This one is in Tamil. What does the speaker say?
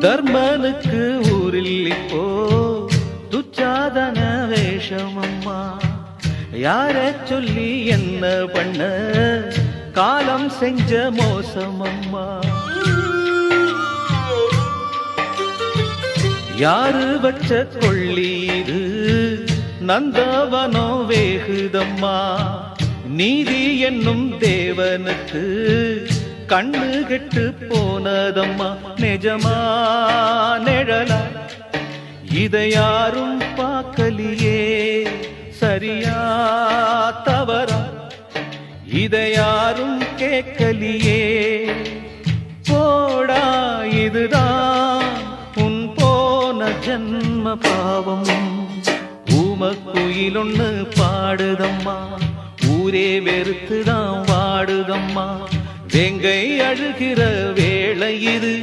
தர்மனுக்கு ஊரில் இப்போ துச்சாதன வேஷமம்மா. யார சொல்லி என்ன பண்ண காலம் செஞ்ச மோசமம்மா. யாரு வச்ச கொள்ளீது நந்தவனோ வேகுதம்மா. நீதி என்னும் தேவனுக்கு கண்ணு கெட்டு போனதம்மா. நிஜமா நிழலா இதை யாரும் பார்க்கலியே. சரியா தவறா இதை யாரும் கேட்கலியே. போடா இதுதான் உன் போன ஜன்ம பாவம். ஊமக்குயில் ஒண்ணு பாடுதம்மா. ஊரே வெறுத்துதான் வாடுதம்மா. வேங்கை அழுகிற வேளை இது.